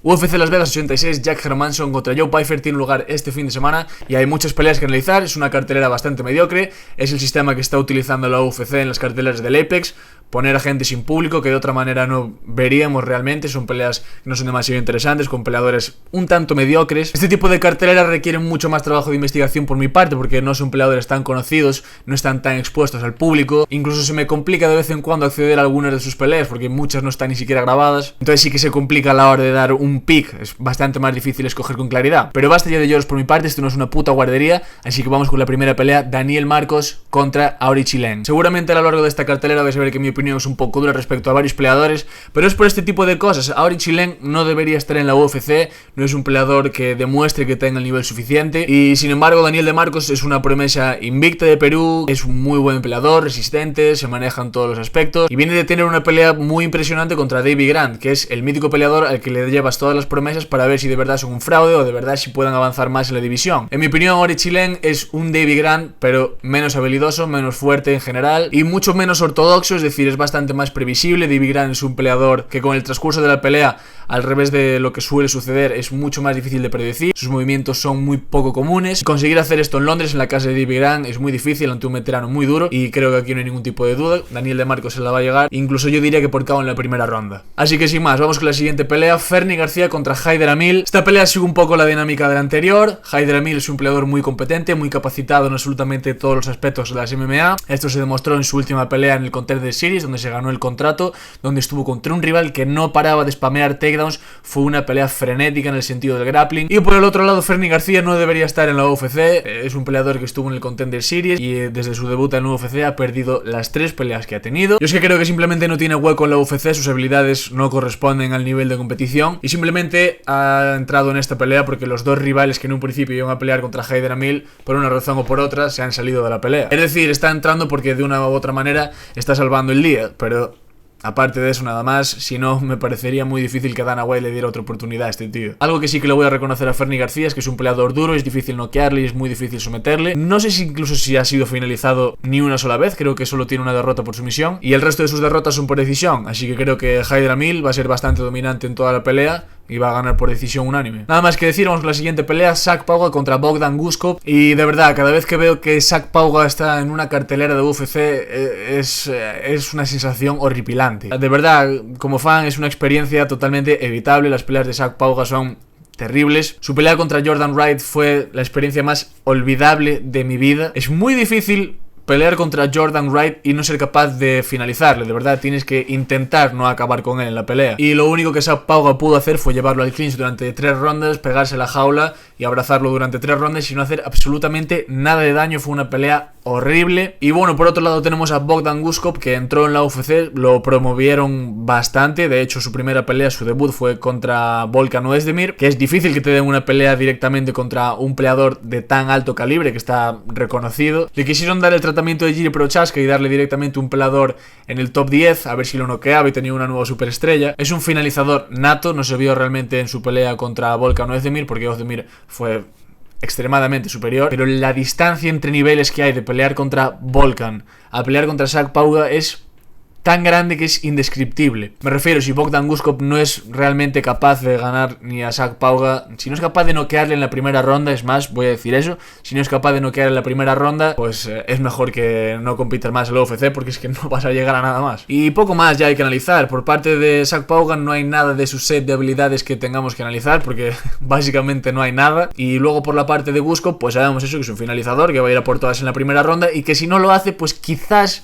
UFC Las Vegas 86, Jack Hermansson contra Joe Pyfer tiene lugar este fin de semana y hay muchas peleas que analizar. Es una cartelera bastante mediocre, es el sistema que está utilizando la UFC en las carteleras del Apex, poner a gente sin público que de otra manera no veríamos realmente. Son peleas que no son demasiado interesantes, con peleadores un tanto mediocres. Este tipo de carteleras requieren mucho más trabajo de investigación por mi parte, porque no son peleadores tan conocidos, no están tan expuestos al público. Incluso se me complica de vez en cuando acceder a algunas de sus peleas, porque muchas no están ni siquiera grabadas. Entonces sí que se complica a la hora de dar un pick, es bastante más difícil escoger con claridad. Pero basta ya de lloros por mi parte, esto no es una puta guardería, así que vamos con la primera pelea: Daniel Marcos contra Aoriqi Leng. Seguramente a lo largo de esta cartelera vais a ver que mi opinión es un poco dura respecto a varios peleadores, pero es por este tipo de cosas. Aoriqi Leng no debería estar en la UFC, no es un peleador que demuestre que tenga el nivel suficiente, y sin embargo Daniel de Marcos es una promesa invicta de Perú, es un muy buen peleador, resistente, se maneja en todos los aspectos, y viene de tener una pelea muy impresionante contra David Grant, que es el mítico peleador al que le llevas todas las promesas para ver si de verdad son un fraude o de verdad si puedan avanzar más en la división. En mi opinión, Aoriqi Leng es un David Grant, pero menos habilidoso, menos fuerte en general y mucho menos ortodoxo, es decir, es bastante más previsible. David Grant es un peleador que con el transcurso de la pelea, al revés de lo que suele suceder, es mucho más difícil de predecir, sus movimientos son muy poco comunes. Conseguir hacer esto en Londres, en la casa de David Grant, es muy difícil ante un veterano muy duro, y creo que aquí no hay ningún tipo de duda, Daniel de Marcos se la va a llegar, incluso yo diría que por KO en la primera ronda. Así que sin más, vamos con la siguiente pelea: Fernie García contra Haider Amil. Esta pelea sigue un poco la dinámica de la anterior. Haider Amil es un peleador muy competente, muy capacitado en absolutamente todos los aspectos de las MMA. Esto se demostró en su última pelea en el Contender Series, donde se ganó el contrato, donde estuvo contra un rival que no paraba de spamear takedowns. Fue una pelea frenética en el sentido del grappling. Y por el otro lado, Fernie García no debería estar en la UFC. Es un peleador que estuvo en el Contender Series y desde su debut en la UFC ha perdido las 3 peleas que ha tenido. Yo es que creo que simplemente no tiene hueco en la UFC, sus habilidades no corresponden al nivel de competición, y simplemente ha entrado en esta pelea porque los dos rivales que en un principio iban a pelear contra Haider Amil, por una razón o por otra, se han salido de la pelea. Es decir, está entrando porque de una u otra manera está salvando el día, pero aparte de eso nada más. Si no, me parecería muy difícil que Dana White le diera otra oportunidad a este tío. Algo que sí que le voy a reconocer a Fernie García es que es un peleador duro, es difícil noquearle y es muy difícil someterle. No sé si incluso si ha sido finalizado ni una sola vez, creo que solo tiene una derrota por sumisión, y el resto de sus derrotas son por decisión, así que creo que Haider Amil va a ser bastante dominante en toda la pelea y va a ganar por decisión unánime. Nada más que decir, vamos con la siguiente pelea: Zach Pauga contra Bogdan Guskov. Y de verdad, cada vez que veo que Zach Pauga está en una cartelera de UFC es una sensación horripilante. De verdad, como fan es una experiencia totalmente evitable. Las peleas de Zach Pauga son terribles. Su pelea contra Jordan Wright fue la experiencia más olvidable de mi vida. Es muy difícil pelear contra Jordan Wright y no ser capaz de finalizarle. De verdad, tienes que intentar no acabar con él en la pelea. Y lo único que Zach Pauga pudo hacer fue llevarlo al clinch durante 3 rondas, pegarse a la jaula y abrazarlo durante 3 rondas y no hacer absolutamente nada de daño. Fue una pelea horrible. Y bueno, por otro lado tenemos a Bogdan Guskov, que entró en la UFC, lo promovieron bastante. De hecho, su primera pelea, su debut, fue contra Volkan Oezdemir, que es difícil que te den una pelea directamente contra un peleador de tan alto calibre, que está reconocido. Le quisieron dar el tratamiento de Jiri Prochazka y darle directamente un peleador en el top 10, a ver si lo noqueaba y tenía una nueva superestrella. Es un finalizador nato, no se vio realmente en su pelea contra Volkan Oezdemir, porque Oezdemir fue extremadamente superior, pero la distancia entre niveles que hay de pelear contra Volkan a pelear contra Zach Pauga es tan grande que es indescriptible. Me refiero, si Bogdan Guskov no es realmente capaz de ganar ni a Zach Pauga, si no es capaz de noquearle en la primera ronda, es más, voy a decir eso, si no es capaz de noquear en la primera ronda, pues es mejor que no compitas más en la UFC, porque es que no vas a llegar a nada más. Y poco más ya hay que analizar. Por parte de Zach Pauga no hay nada de su set de habilidades que tengamos que analizar, porque básicamente no hay nada. Y luego por la parte de Guskov, pues sabemos eso, que es un finalizador, que va a ir a por todas en la primera ronda, y que si no lo hace, pues quizás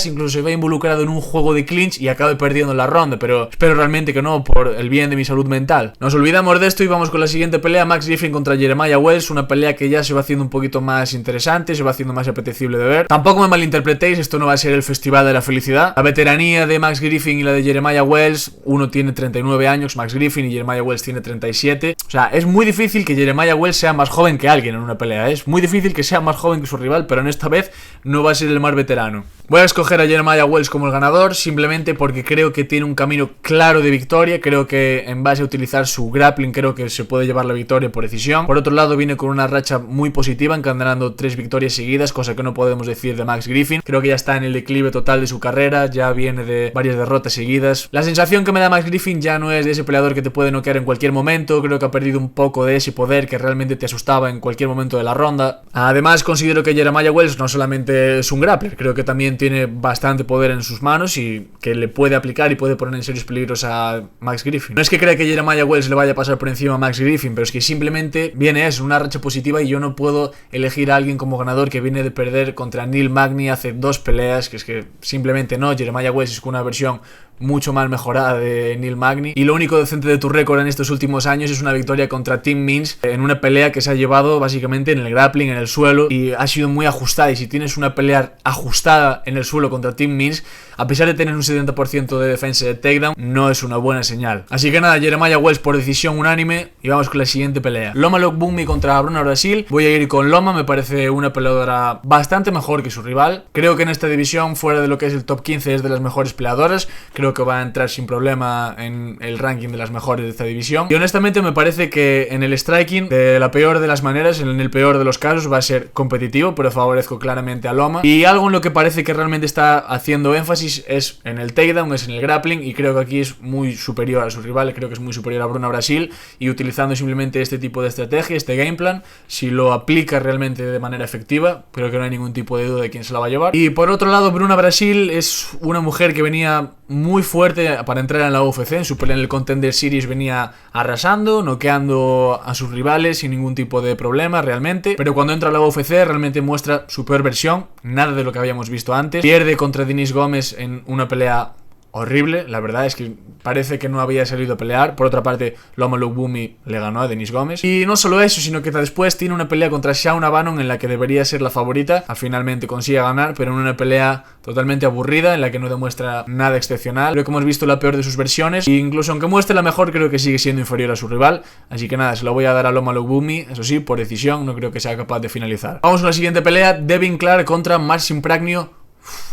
incluso se vea involucrado en un juego de clinch y acabe perdiendo la ronda, pero espero realmente que no, por el bien de mi salud mental. Nos olvidamos de esto y vamos con la siguiente pelea: Max Griffin contra Jeremiah Wells. Una pelea que ya se va haciendo un poquito más interesante, se va haciendo más apetecible de ver. Tampoco me malinterpretéis, esto no va a ser el festival de la felicidad. La veteranía de Max Griffin y la de Jeremiah Wells, uno tiene 39 años, Max Griffin, y Jeremiah Wells tiene 37. O sea, es muy difícil que Jeremiah Wells sea más joven que alguien en una pelea, es muy difícil que sea más joven que su rival, pero en esta vez no va a ser el más veterano. Voy a escoger a Jeremiah Wells como el ganador, simplemente porque creo que tiene un camino claro de victoria. Creo que en base a utilizar su grappling, creo que se puede llevar la victoria por decisión. Por otro lado, viene con una racha muy positiva, encadenando 3 victorias seguidas, cosa que no podemos decir de Max Griffin. Creo que ya está en el declive total de su carrera, ya viene de varias derrotas seguidas. La sensación que me da Max Griffin ya no es de ese peleador que te puede noquear en cualquier momento. Creo que ha perdido un poco de ese poder que realmente te asustaba en cualquier momento de la ronda. Además, considero que Jeremiah Wells no solamente es un grappler, creo que también tiene bastante poder en sus manos y que le puede aplicar y puede poner en serios peligros a Max Griffin. No es que crea que Jeremiah Wells le vaya a pasar por encima a Max Griffin, pero es que simplemente viene eso, una racha positiva, y yo no puedo elegir a alguien como ganador que viene de perder contra Neil Magny hace 2 peleas, que es que simplemente no. Jeremiah Wells es una versión mucho más mejorada de Neil Magny, y lo único decente de tu récord en estos últimos años es una victoria contra Tim Means en una pelea que se ha llevado básicamente en el grappling, en el suelo, y ha sido muy ajustada. Y si tienes una pelea ajustada en el suelo contra Tim Means, a pesar de tener un 70% de defensa de takedown, no es una buena señal. Así que nada, Jeremiah Wells por decisión unánime, y vamos con la siguiente pelea. Loma Lookboonmee contra Bruna Brasil. Voy a ir con Loma, me parece una peleadora bastante mejor que su rival. Creo que en esta división, fuera de lo que es el top 15, es de las mejores peleadoras. Creo que va a entrar sin problema en el ranking de las mejores de esta división. Y honestamente me parece que en el striking, de la peor de las maneras, en el peor de los casos, va a ser competitivo, pero favorezco claramente a Loma. Y algo en lo que parece que realmente está haciendo énfasis es en el takedown, es en el grappling, y creo que aquí es muy superior a su rival. Creo que es muy superior a Bruna Brasil, y utilizando simplemente este tipo de estrategia, este game plan, si lo aplica realmente de manera efectiva, creo que no hay ningún tipo de duda de quién se la va a llevar. Y por otro lado, Bruna Brasil es una mujer que venía muy fuerte para entrar en la UFC. En su pelea en el Contender Series venía arrasando, noqueando a sus rivales sin ningún tipo de problema realmente, pero cuando entra a la UFC realmente muestra su peor versión, nada de lo que habíamos visto antes. Pierde contra Denise Gómez en una pelea horrible, la verdad es que parece que no había salido a pelear. Por otra parte, Loma Lookboonmee le ganó a Denise Gómez. Y no solo eso, sino que después tiene una pelea contra Shauna Bannon en la que debería ser la favorita. Finalmente consigue ganar, pero en una pelea totalmente aburrida, en la que no demuestra nada excepcional. Creo que hemos visto la peor de sus versiones, e incluso aunque muestre la mejor, creo que sigue siendo inferior a su rival. Así que nada, se lo voy a dar a Loma Lookboonmee, eso sí, por decisión. No creo que sea capaz de finalizar. Vamos a la siguiente pelea: Devin Clark contra Marcin Prachnio.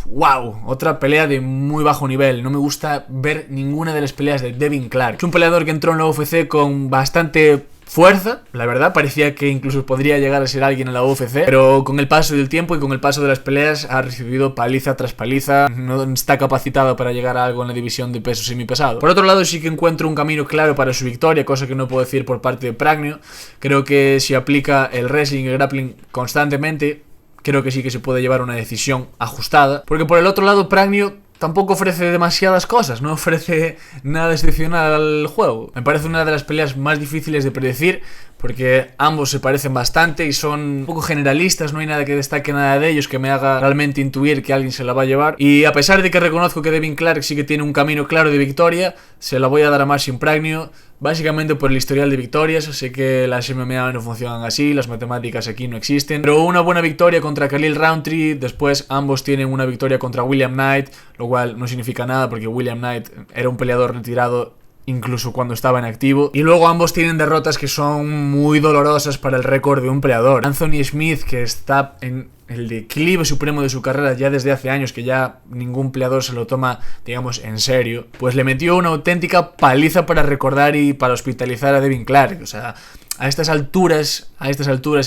Wow, otra pelea de muy bajo nivel. No me gusta ver ninguna de las peleas de Devin Clark. Es un peleador que entró en la UFC con bastante fuerza, la verdad, parecía que incluso podría llegar a ser alguien en la UFC, pero con el paso del tiempo y con el paso de las peleas ha recibido paliza tras paliza, no está capacitado para llegar a algo en la división de peso semipesado. Por otro lado, sí que encuentro un camino claro para su victoria, cosa que no puedo decir por parte de Prachnio. Creo que si aplica el wrestling y el grappling constantemente, creo que sí que se puede llevar una decisión ajustada, porque por el otro lado Prachnio tampoco ofrece demasiadas cosas, no ofrece nada excepcional al juego. Me parece una de las peleas más difíciles de predecir, porque ambos se parecen bastante y son un poco generalistas, no hay nada que destaque nada de ellos que me haga realmente intuir que alguien se la va a llevar. Y a pesar de que reconozco que Devin Clark sí que tiene un camino claro de victoria, se la voy a dar a Marcin Prachnio, básicamente por el historial de victorias. Sé que las MMA no funcionan así, las matemáticas aquí no existen, pero una buena victoria contra Khalil Rountree, después ambos tienen una victoria contra William Knight, lo cual no significa nada porque William Knight era un peleador retirado incluso cuando estaba en activo, y luego ambos tienen derrotas que son muy dolorosas para el récord de un peleador. Anthony Smith, que está en el declive supremo de su carrera ya desde hace años, que ya ningún peleador se lo toma, digamos, en serio, pues le metió una auténtica paliza para recordar y para hospitalizar a Devin Clark. O sea, a estas alturas,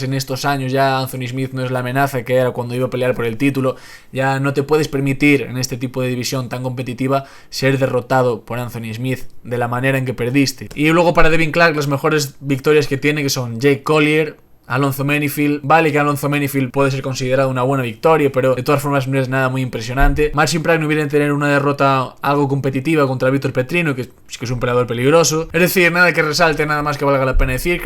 en estos años, ya Anthony Smith no es la amenaza que era cuando iba a pelear por el título. Ya no te puedes permitir en este tipo de división tan competitiva ser derrotado por Anthony Smith de la manera en que perdiste. Y luego para Devin Clark las mejores victorias que tiene, que son Jake Collier, Alonzo Menifield. Vale que Alonzo Menifield puede ser considerado una buena victoria, pero de todas formas no es nada muy impresionante. Marcin Prachnio viene a tener una derrota algo competitiva contra Víctor Petrino, que es un peleador peligroso. Es decir, nada que resalte, nada más que valga la pena decir.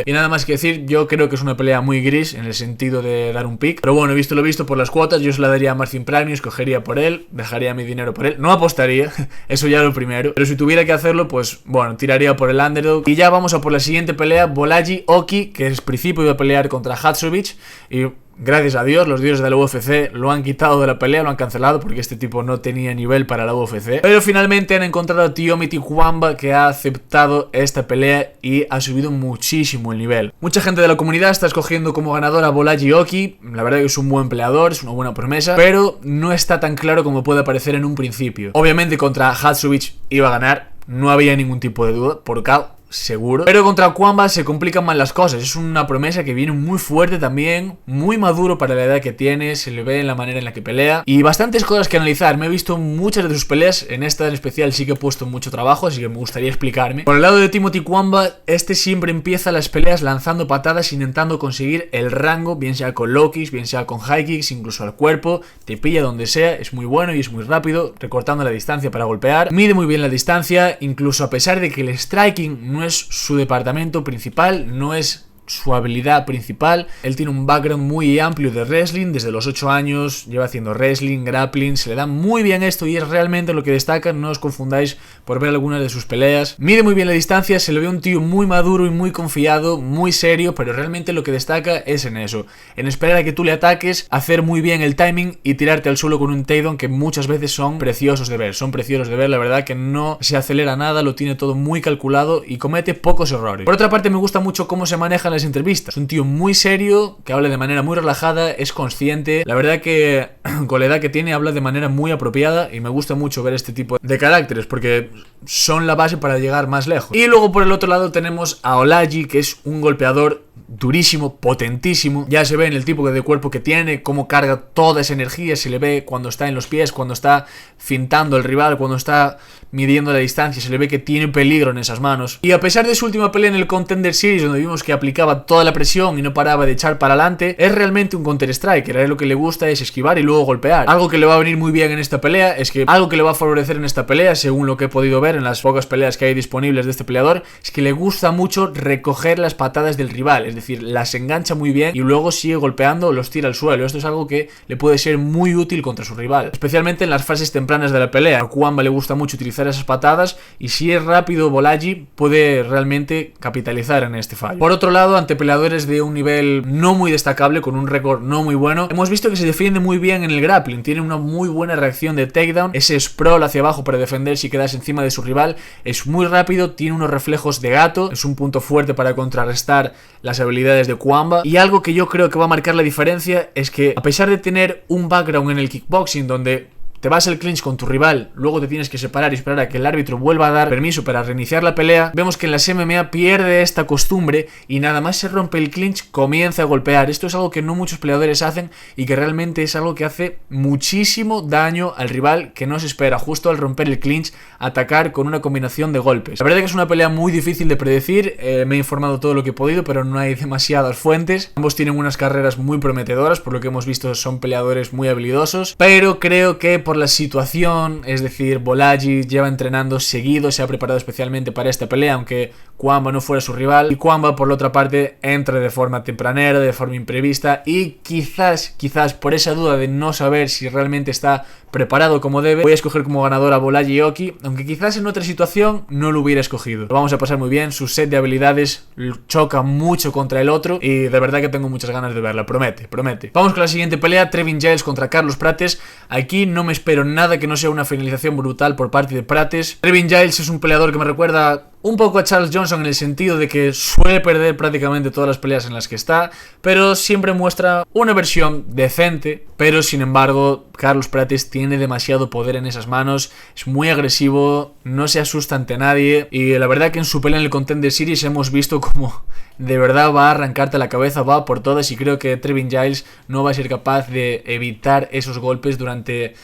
Y nada más que decir, yo creo que es una pelea muy gris en el sentido de dar un pick. Pero bueno, visto lo visto por las cuotas, yo se la daría a Marcin Prachnio, escogería por él, dejaría mi dinero por él. No apostaría, eso ya lo primero, pero si tuviera que hacerlo, pues bueno, tiraría por el underdog. Y ya vamos a por la siguiente pelea: Bolaji Oki, que es principio a pelear contra Hatsovich, y Gracias a Dios, los dioses de la UFC lo han quitado de la pelea, lo han cancelado porque este tipo no tenía nivel para la UFC. Pero finalmente han encontrado a Teofimo Cuamba, que ha aceptado esta pelea y ha subido muchísimo el nivel. Mucha gente de la comunidad está escogiendo como ganador a Bolaji Oki. La verdad que es un buen peleador, es una buena promesa, pero no está tan claro como puede parecer en un principio. Obviamente contra Hadzovic iba a ganar, no había ningún tipo de duda, por KO seguro, pero contra Cuamba se complican más las cosas. Es una promesa que viene muy fuerte también, muy maduro para la edad que tiene, se le ve en la manera en la que pelea y bastantes cosas que analizar. Me he visto muchas de sus peleas, en esta en especial sí que he puesto mucho trabajo, así que me gustaría explicarme. Por el lado de Teofimo Cuamba, este siempre empieza las peleas lanzando patadas, intentando conseguir el rango, bien sea con low kicks, bien sea con high kicks, incluso al cuerpo, te pilla donde sea, es muy bueno y es muy rápido, recortando la distancia para golpear, mide muy bien la distancia, incluso a pesar de que el striking no es su departamento principal, no es su habilidad principal. Él tiene un background muy amplio de wrestling, desde los 8 años lleva haciendo wrestling, grappling, se le da muy bien esto y es realmente lo que destaca. No os confundáis por ver algunas de sus peleas. Mide muy bien la distancia, se le ve un tío muy maduro y muy confiado, muy serio, pero realmente lo que destaca es en eso, en esperar a que tú le ataques, hacer muy bien el timing y tirarte al suelo con un takedown, que muchas veces son preciosos de ver, la verdad que no se acelera nada, lo tiene todo muy calculado y comete pocos errores. Por otra parte, me gusta mucho cómo se manejan las entrevistas. Es un tío muy serio, que habla de manera muy relajada, es consciente. La verdad que con la edad que tiene habla de manera muy apropiada y me gusta mucho ver este tipo de caracteres porque son la base para llegar más lejos. Y luego por el otro lado tenemos a Olaji, que es un golpeador durísimo, potentísimo. Ya se ve en el tipo de cuerpo que tiene, cómo carga toda esa energía, se le ve cuando está en los pies, cuando está fintando al rival, cuando está midiendo la distancia, se le ve que tiene peligro en esas manos. Y a pesar de su última pelea en el Contender Series, donde vimos que aplicaba toda la presión y no paraba de echar para adelante, es realmente un Counter Striker. A él lo que le gusta es esquivar y luego golpear. Algo que le va a venir muy bien en esta pelea es que algo que le va a favorecer en esta pelea, según lo que he podido ver en las pocas peleas que hay disponibles de este peleador, es que le gusta mucho recoger las patadas del rival, es decir, las engancha muy bien y luego sigue golpeando o los tira al suelo. Esto es algo que le puede ser muy útil contra su rival, especialmente en las fases tempranas de la pelea. A Cuamba le gusta mucho utilizar esas patadas y si es rápido Bolaji puede realmente capitalizar en este fallo. Por otro lado, ante peleadores de un nivel no muy destacable, con un récord no muy bueno, hemos visto que se defiende muy bien en el grappling, tiene una muy buena reacción de takedown, ese sprawl hacia abajo para defender si quedas encima de su rival, es muy rápido, tiene unos reflejos de gato, es un punto fuerte para contrarrestar las habilidades de Cuamba. Y algo que yo creo que va a marcar la diferencia es que, a pesar de tener un background en el kickboxing donde te vas al clinch con tu rival, luego te tienes que separar y esperar a que el árbitro vuelva a dar permiso para reiniciar la pelea, vemos que en las MMA pierde esta costumbre y nada más se rompe el clinch comienza a golpear. Esto es algo que no muchos peleadores hacen y que realmente es algo que hace muchísimo daño al rival, que no se espera justo al romper el clinch atacar con una combinación de golpes. La verdad que es una pelea muy difícil de predecir, me he informado todo lo que he podido, pero no hay demasiadas fuentes. Ambos tienen unas carreras muy prometedoras, por lo que hemos visto son peleadores muy habilidosos, pero creo que por la situación, es decir, Bolaji lleva entrenando seguido, se ha preparado especialmente para esta pelea, aunque Cuamba no fuera su rival, y Cuamba por la otra parte entra de forma tempranera, de forma imprevista, y quizás por esa duda de no saber si realmente está preparado como debe, voy a escoger como ganador a Bolaji Oki, aunque quizás en otra situación no lo hubiera escogido. Lo vamos a pasar muy bien, su set de habilidades choca mucho contra el otro y de verdad que tengo muchas ganas de verla, promete. Vamos con la siguiente pelea, Trevin Giles contra Carlos Prates. Aquí no me espero nada que no sea una finalización brutal por parte de Prates. Trevin Giles es un peleador que me recuerda un poco a Charles Johnson en el sentido de que suele perder prácticamente todas las peleas en las que está, pero siempre muestra una versión decente. Pero sin embargo, Carlos Prates tiene demasiado poder en esas manos, es muy agresivo, no se asusta ante nadie y la verdad que en su pelea en el Contender Series hemos visto como de verdad va a arrancarte la cabeza, va por todas, y creo que Trevin Giles no va a ser capaz de evitar esos golpes durante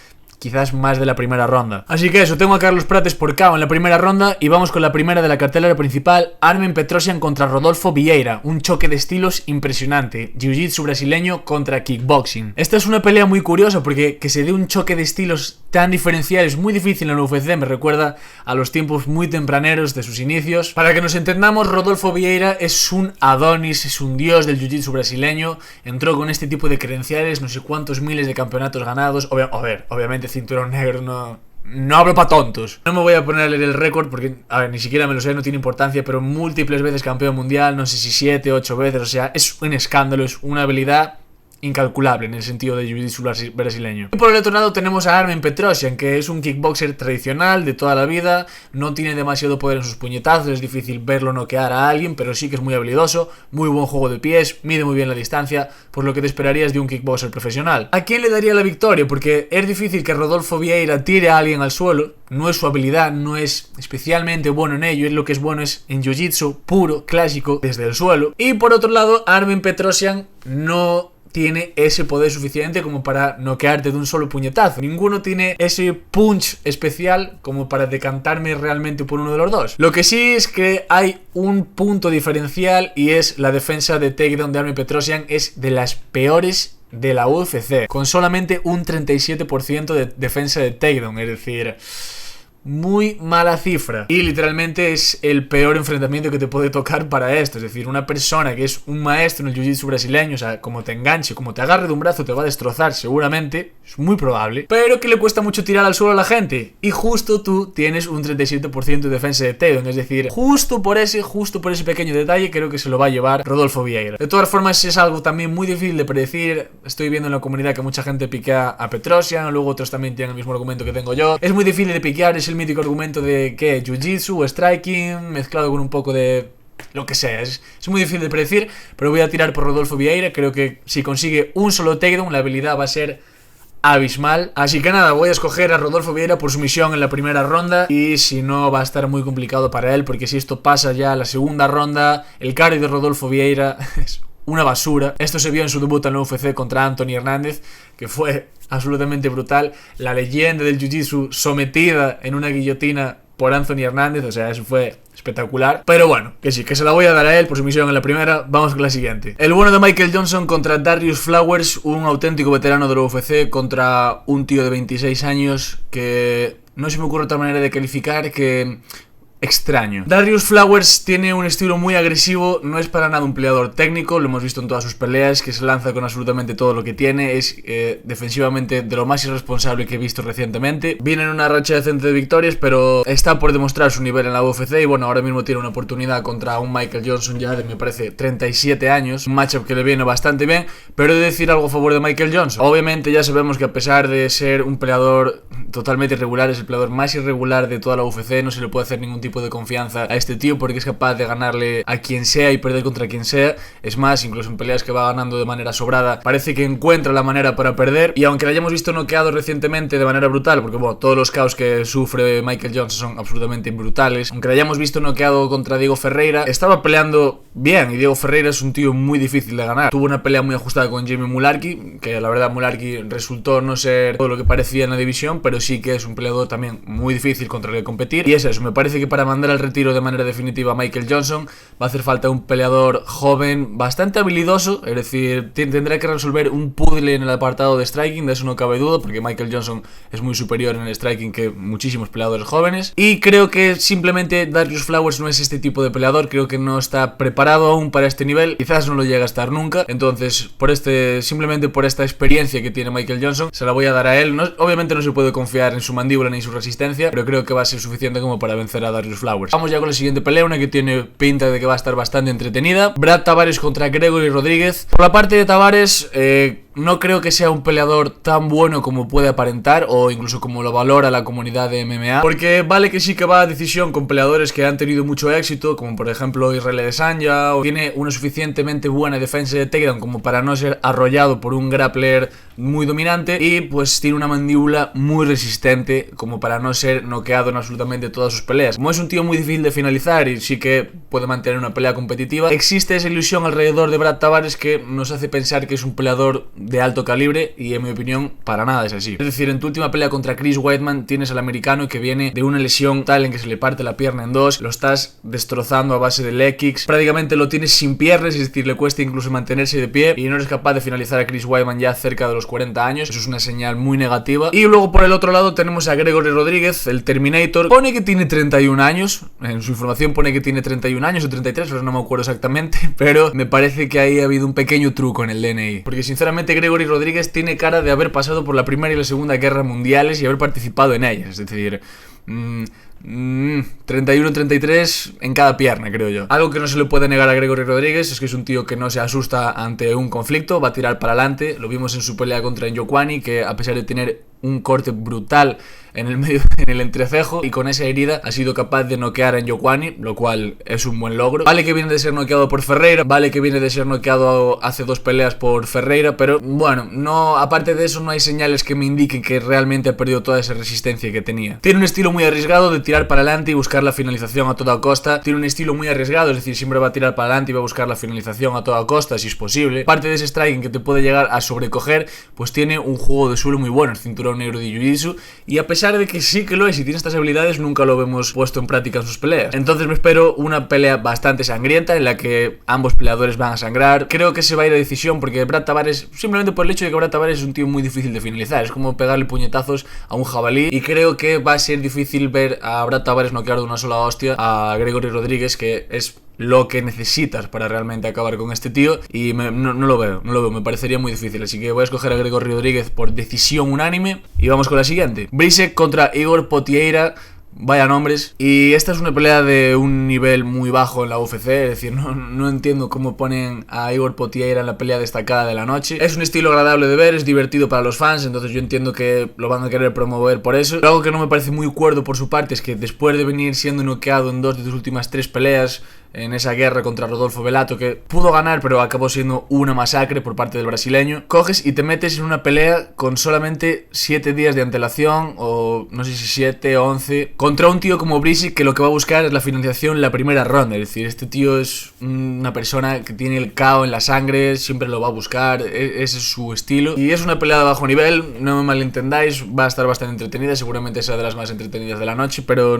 quizás más de la primera ronda. Así que eso, tengo a Carlos Prates por KO en la primera ronda y vamos con la primera de la cartelera principal, Armen Petrosyan contra Rodolfo Vieira, un choque de estilos impresionante, jiu-jitsu brasileño contra kickboxing. Esta es una pelea muy curiosa porque que se dé un choque de estilos tan diferencial es muy difícil en la UFC, me recuerda a los tiempos muy tempraneros de sus inicios. Para que nos entendamos, Rodolfo Vieira es un Adonis, es un dios del jiu-jitsu brasileño, entró con este tipo de credenciales, no sé cuántos miles de campeonatos ganados, obviamente cinturón negro, no hablo para tontos. No me voy a poner a leer el récord porque, a ver, ni siquiera me lo sé, no tiene importancia, pero múltiples veces campeón mundial, no sé si 7, 8 veces, o sea, es un escándalo, es una habilidad incalculable en el sentido de jiu-jitsu brasileño. Y por el otro lado tenemos a Armen Petrosyan, que es un kickboxer tradicional de toda la vida, no tiene demasiado poder en sus puñetazos, es difícil verlo noquear a alguien, pero sí que es muy habilidoso, muy buen juego de pies, mide muy bien la distancia, por lo que te esperarías de un kickboxer profesional. ¿A quién le daría la victoria? Porque es difícil que Rodolfo Vieira tire a alguien al suelo, no es su habilidad, no es especialmente bueno en ello, es lo que es bueno es en jiu-jitsu puro, clásico, desde el suelo. Y por otro lado, Armen Petrosyan no tiene ese poder suficiente como para noquearte de un solo puñetazo. Ninguno tiene ese punch especial como para decantarme realmente por uno de los dos. Lo que sí es que hay un punto diferencial y es la defensa de takedown de Armen Petrosyan, es de las peores de la UFC, con solamente un 37% de defensa de takedown, es decir, muy mala cifra. Y literalmente es el peor enfrentamiento que te puede tocar para esto. Es decir, una persona que es un maestro en el jiu-jitsu brasileño, o sea, como te enganche, como te agarre de un brazo, te va a destrozar seguramente, es muy probable, pero que le cuesta mucho tirar al suelo a la gente. Y justo tú tienes un 37% de defensa de takedown, es decir, justo por ese pequeño detalle creo que se lo va a llevar Rodolfo Vieira. De todas formas, es algo también muy difícil de predecir. Estoy viendo en la comunidad que mucha gente piquea a Petrosyan, luego otros también tienen el mismo argumento que tengo yo. Es muy difícil de piquear, es el mítico argumento de que jiu-jitsu o striking mezclado con un poco de lo que sea, es muy difícil de predecir, pero voy a tirar por Rodolfo Vieira. Creo que si consigue un solo takedown la habilidad va a ser abismal, así que nada, voy a escoger a Rodolfo Vieira por sumisión en la primera ronda, y si no va a estar muy complicado para él, porque si esto pasa ya a la segunda ronda, el carry de Rodolfo Vieira es una basura. Esto se vio en su debut en la UFC contra Anthony Hernández, que fue absolutamente brutal. La leyenda del jiu-jitsu sometida en una guillotina por Anthony Hernández, o sea, eso fue espectacular. Pero bueno, que sí, que se la voy a dar a él por sumisión en la primera. Vamos con la siguiente. El bueno de Michael Johnson contra Darius Flowers, un auténtico veterano de la UFC contra un tío de 26 años que no se me ocurre otra manera de calificar que extraño. Darius Flowers tiene un estilo muy agresivo, no es para nada un peleador técnico, lo hemos visto en todas sus peleas, que se lanza con absolutamente todo lo que tiene, es defensivamente de lo más irresponsable que he visto recientemente. Viene en una racha decente de victorias, pero está por demostrar su nivel en la UFC y bueno, ahora mismo tiene una oportunidad contra un Michael Johnson ya de, me parece, 37 años, un matchup que le viene bastante bien, pero he de decir algo a favor de Michael Johnson. Obviamente ya sabemos que a pesar de ser un peleador totalmente irregular, es el peleador más irregular de toda la UFC, no se le puede hacer ningún tipo de confianza a este tío porque es capaz de ganarle a quien sea y perder contra quien sea. Es más, incluso en peleas que va ganando de manera sobrada, parece que encuentra la manera para perder, y aunque le hayamos visto noqueado recientemente de manera brutal, porque bueno, todos los caos que sufre Michael Johnson son absolutamente brutales, aunque le hayamos visto noqueado contra Diego Ferreira, estaba peleando bien, y Diego Ferreira es un tío muy difícil de ganar. Tuvo una pelea muy ajustada con Jamie Mullarkey, que la verdad Mullarkey resultó no ser todo lo que parecía en la división, pero sí que es un peleador también muy difícil contra el que competir, y es eso, me parece que para mandar al retiro de manera definitiva a Michael Johnson va a hacer falta un peleador joven, bastante habilidoso, es decir, tendrá que resolver un puzzle en el apartado de striking, de eso no cabe duda, porque Michael Johnson es muy superior en el striking que muchísimos peleadores jóvenes, y creo que simplemente Darius Flowers no es este tipo de peleador, creo que no está preparado aún para este nivel, quizás no lo llegue a estar nunca, entonces simplemente por esta experiencia que tiene Michael Johnson, se la voy a dar a él. Obviamente no se puede confiar en su mandíbula ni su resistencia, pero creo que va a ser suficiente como para vencer a Darius Flowers. Vamos ya con la siguiente pelea, una que tiene pinta de que va a estar bastante entretenida. Brad Tavares contra Gregory Rodríguez. Por la parte de Tavares, no creo que sea un peleador tan bueno como puede aparentar, o incluso como lo valora la comunidad de MMA, porque vale que sí que va a decisión con peleadores que han tenido mucho éxito, como por ejemplo Israel Adesanya, o tiene una suficientemente buena defensa de takedown como para no ser arrollado por un grappler muy dominante, y pues tiene una mandíbula muy resistente como para no ser noqueado en absolutamente todas sus peleas. Como es un tío muy difícil de finalizar y sí que puede mantener una pelea competitiva, existe esa ilusión alrededor de Brad Tavares que nos hace pensar que es un peleador de alto calibre, y en mi opinión para nada es así. Es decir, en tu última pelea contra Chris Weidman tienes al americano que viene de una lesión tal en que se le parte la pierna en dos, lo estás destrozando a base de leg kicks, prácticamente lo tienes sin piernas, es decir, le cuesta incluso mantenerse de pie, y no eres capaz de finalizar a Chris Weidman ya cerca de los 40 años, eso es una señal muy negativa. Y luego por el otro lado tenemos a Gregory Rodríguez, el Terminator, pone que tiene 31 años, en su información pone que tiene 31 años o 33, pero no me acuerdo exactamente, pero me parece que ahí ha habido un pequeño truco en el DNI, porque sinceramente Gregory Rodríguez tiene cara de haber pasado por la Primera y la Segunda Guerra Mundiales y haber participado en ellas, es decir, 31-33 en cada pierna, creo yo. Algo que no se le puede negar a Gregory Rodríguez es que es un tío que no se asusta ante un conflicto, va a tirar para adelante. Lo vimos en su pelea contra Njokuani, que a pesar de tener un corte brutal en el medio, en el entrecejo, y con esa herida ha sido capaz de noquear a Njokuani, lo cual es un buen logro. Vale que viene de ser noqueado por Ferreira, vale que viene de ser noqueado hace 2 peleas por Ferreira, pero bueno, no, aparte de eso no hay señales que me indiquen que realmente ha perdido toda esa resistencia que tenía. Tiene un estilo muy arriesgado de tirar para adelante y buscar la finalización a toda costa. Tiene un estilo muy arriesgado, es decir, siempre va a tirar para adelante y va a buscar la finalización a toda costa si es posible. Parte de ese striking que te puede llegar a sobrecoger, pues tiene un juego de suelo muy bueno, el cinturón negro de Jiu-Jitsu, y a pesar de que sí que lo es y tiene estas habilidades, nunca lo vemos puesto en práctica en sus peleas. Entonces me espero una pelea bastante sangrienta en la que ambos peleadores van a sangrar. Creo que se va a ir a decisión porque Brad Tavares, simplemente por el hecho de que Brad Tavares es un tío muy difícil de finalizar, es como pegarle puñetazos a un jabalí, y creo que va a ser difícil ver a Brad Tavares noquear de una sola hostia a Gregory Rodríguez, que es lo que necesitas para realmente acabar con este tío, y no lo veo, me parecería muy difícil, así que voy a escoger a Gregory Rodríguez por decisión unánime. Y vamos con la siguiente: Bricek contra Igor Potieira. Vaya nombres. Y esta es una pelea de un nivel muy bajo en la UFC, es decir, no entiendo cómo ponen a Igor Potieira en la pelea destacada de la noche. Es un estilo agradable de ver, es divertido para los fans, entonces yo entiendo que lo van a querer promover por eso. Pero algo que no me parece muy cuerdo por su parte es que después de venir siendo noqueado en 2 de sus últimas 3 peleas, en esa guerra contra Rodolfo Bellato, que pudo ganar pero acabó siendo una masacre por parte del brasileño, coges y te metes en una pelea con solamente 7 días de antelación, o no sé si 7 o 11, contra un tío como Bricek, que lo que va a buscar es la finalización en la primera ronda. Es decir, este tío es una persona que tiene el KO en la sangre, siempre lo va a buscar, ese es su estilo, y es una pelea de bajo nivel, no me malentendáis, va a estar bastante entretenida, seguramente sea de las más entretenidas de la noche, pero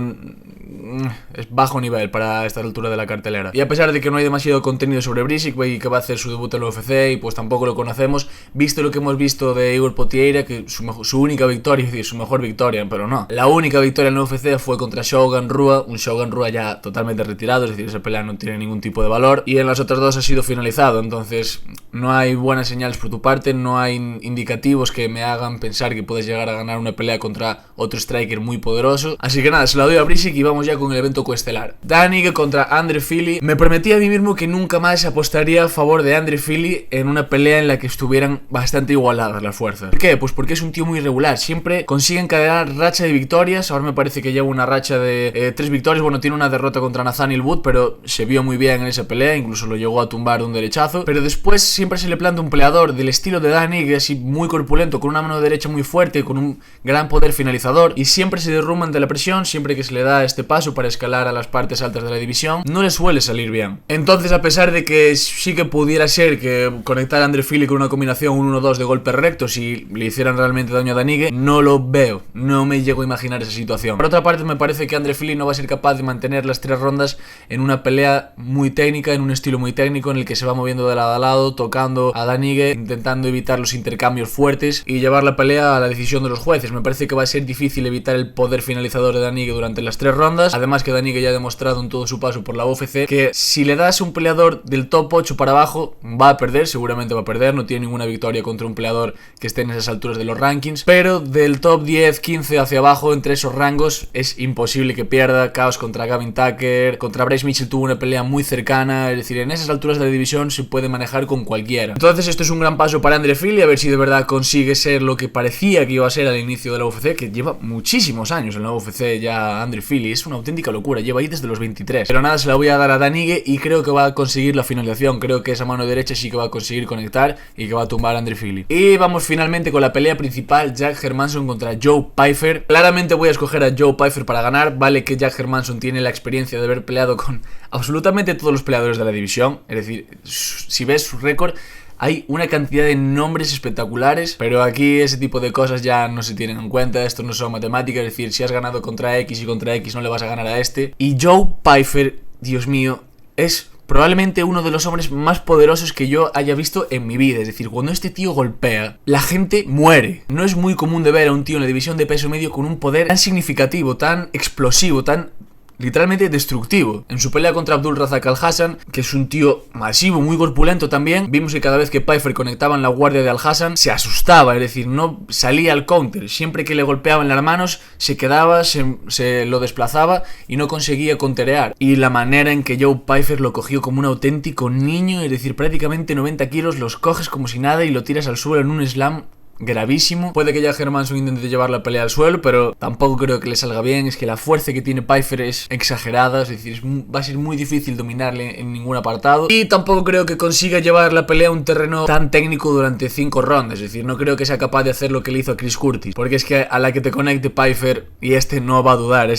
es bajo nivel para esta altura de la cartelera. Y a pesar de que no hay demasiado contenido sobre Bricek y que va a hacer su debut en la UFC y pues tampoco lo conocemos, visto lo que hemos visto de Igor Potieira, que su única victoria, es decir, su mejor victoria, pero no, la única victoria en la UFC fue contra Shogun Rua, un Shogun Rua ya totalmente retirado, es decir, esa pelea no tiene ningún tipo de valor, y en las otras 2 ha sido finalizado, entonces no hay buenas señales por tu parte, no hay indicativos que me hagan pensar que puedes llegar a ganar una pelea contra otro striker muy poderoso, así que nada, se la doy a Bricek y vamos ya con el evento coestelar. Dan Ige contra Andre Fili. Me prometí a mí mismo que nunca más apostaría a favor de Andre Fili en una pelea en la que estuvieran bastante igualadas las fuerzas. ¿Por qué? Pues porque es un tío muy irregular, siempre consigue encadenar racha de victorias. Ahora me parece que lleva una racha de 3 victorias, bueno, tiene una derrota contra Nathaniel Wood, pero se vio muy bien en esa pelea, incluso lo llegó a tumbar de un derechazo, pero después siempre se le planta un peleador del estilo de Dan Ige, así muy corpulento, con una mano derecha muy fuerte, con un gran poder finalizador, y siempre se derrumba ante la presión. Siempre que se le da este paso para escalar a las partes altas de la división, no le suele salir bien. Entonces, a pesar de que sí que pudiera ser que conectar a Andre Fili con una combinación 1-1-2 de golpes rectos y le hicieran realmente daño a Dan Ige, no lo veo, no me llego a imaginar esa situación. Por otra parte, me parece que Andre Fili no va a ser capaz de mantener las 3 rondas en una pelea muy técnica, en un estilo muy técnico, en el que se va moviendo de lado a lado, tocando a Dan Ige, intentando evitar los intercambios fuertes y llevar la pelea a la decisión de los jueces. Me parece que va a ser difícil evitar el poder finalizador de Dan Ige durante las 3 rondas, además que Dan Ige ya ha demostrado en todo su paso por la UFC que si le das a un peleador del top 8 para abajo va a perder, seguramente va a perder, no tiene ninguna victoria contra un peleador que esté en esas alturas de los rankings, pero del top 10, 15 hacia abajo, entre esos rangos, es imposible que pierda. Caos contra Gavin Tucker, contra Bryce Mitchell tuvo una pelea muy cercana, es decir, en esas alturas de la división se puede manejar con cualquiera. Entonces esto es un gran paso para Andre Fili, a ver si de verdad consigue ser lo que parecía que iba a ser al inicio de la UFC, que lleva muchísimos años en la UFC ya Andre Fili, es una auténtica locura, lleva ahí desde los 23. Pero nada, se la voy a dar a Dan Ige y creo que va a conseguir la finalización, creo que esa mano derecha sí que va a conseguir conectar y que va a tumbar a Andre Fili. Y vamos finalmente con la pelea principal, Jack Hermansson contra Joe Pyfer. Claramente voy a escoger a Joe Pyfer para ganar, vale que Jack Hermansson tiene la experiencia de haber peleado con absolutamente todos los peleadores de la división, es decir, si ves su récord, hay una cantidad de nombres espectaculares, pero aquí ese tipo de cosas ya no se tienen en cuenta, esto no son matemáticas, es decir, si has ganado contra X y contra X no le vas a ganar a este. Y Joe Pyfer, Dios mío, es probablemente uno de los hombres más poderosos que yo haya visto en mi vida. Es decir, cuando este tío golpea, la gente muere. No es muy común de ver a un tío en la división de peso medio con un poder tan significativo, tan explosivo, tan literalmente destructivo. En su pelea contra Abdulrazak Alhassan, que es un tío masivo, muy corpulento también, vimos que cada vez que Pyfer conectaba en la guardia de Alhassan se asustaba, es decir, no salía al counter. Siempre que le golpeaban las manos se quedaba, se lo desplazaba y no conseguía counterear. Y la manera en que Joe Pyfer lo cogió como un auténtico niño, es decir, prácticamente 90 kilos, los coges como si nada y lo tiras al suelo en un slam gravísimo. Puede que Jack Hermansson intente llevar la pelea al suelo, pero tampoco creo que le salga bien. Es que la fuerza que tiene Pyfer es exagerada, es decir, va a ser muy difícil dominarle en ningún apartado. Y tampoco creo que consiga llevar la pelea a un terreno tan técnico durante 5 rondas, es decir, no creo que sea capaz de hacer lo que le hizo a Chris Curtis, porque es que a la que te conecte Pyfer, y no va a dudar,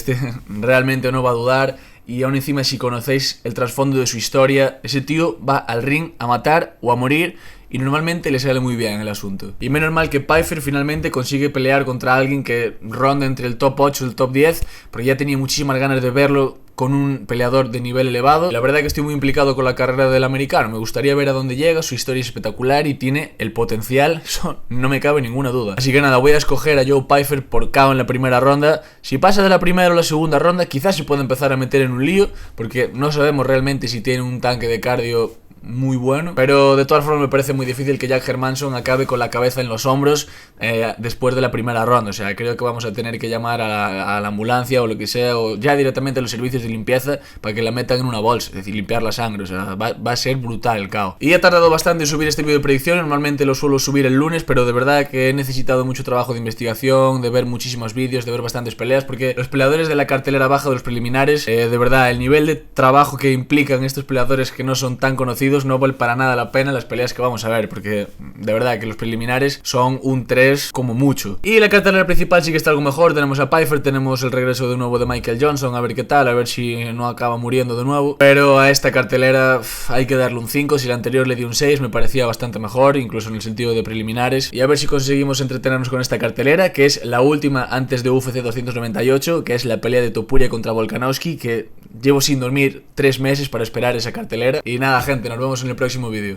realmente no va a dudar. Y aún encima, si conocéis el trasfondo de su historia, ese tío va al ring a matar o a morir, y normalmente le sale muy bien el asunto. Y menos mal que Pyfer finalmente consigue pelear contra alguien que ronda entre el top 8 y el top 10, porque ya tenía muchísimas ganas de verlo con un peleador de nivel elevado. La verdad que estoy muy implicado con la carrera del americano, me gustaría ver a dónde llega, su historia es espectacular y tiene el potencial, eso no me cabe ninguna duda. Así que nada, voy a escoger a Joe Pyfer por KO en la primera ronda. Si pasa de la primera o la segunda ronda, quizás se pueda empezar a meter en un lío, porque no sabemos realmente si tiene un tanque de cardio muy bueno, pero de todas formas me parece muy difícil que Jack Hermansson acabe con la cabeza en los hombros después de la primera ronda. O sea, creo que vamos a tener que llamar a la ambulancia o lo que sea, o ya directamente a los servicios de limpieza para que la metan en una bolsa, es decir, limpiar la sangre. O sea, va a ser brutal el KO. Y he tardado bastante en subir este vídeo de predicción, normalmente lo suelo subir el lunes, pero de verdad que he necesitado mucho trabajo de investigación, de ver muchísimos vídeos, de ver bastantes peleas, porque los peleadores de la cartelera baja de los preliminares, de verdad, el nivel de trabajo que implican estos peleadores que no son tan conocidos no vale para nada la pena las peleas que vamos a ver, porque de verdad que los preliminares son un 3 como mucho. Y la cartelera principal sí que está algo mejor, tenemos a Pyfer, tenemos el regreso de nuevo de Michael Johnson, a ver qué tal, a ver si no acaba muriendo de nuevo, pero a esta cartelera hay que darle un 5, si la anterior le di un 6 me parecía bastante mejor, incluso en el sentido de preliminares, y a ver si conseguimos entretenernos con esta cartelera, que es la última antes de UFC 298, que es la pelea de Topuria contra Volkanovski, que llevo sin dormir 3 meses para esperar esa cartelera. Y nada, gente, nos vemos en el próximo vídeo.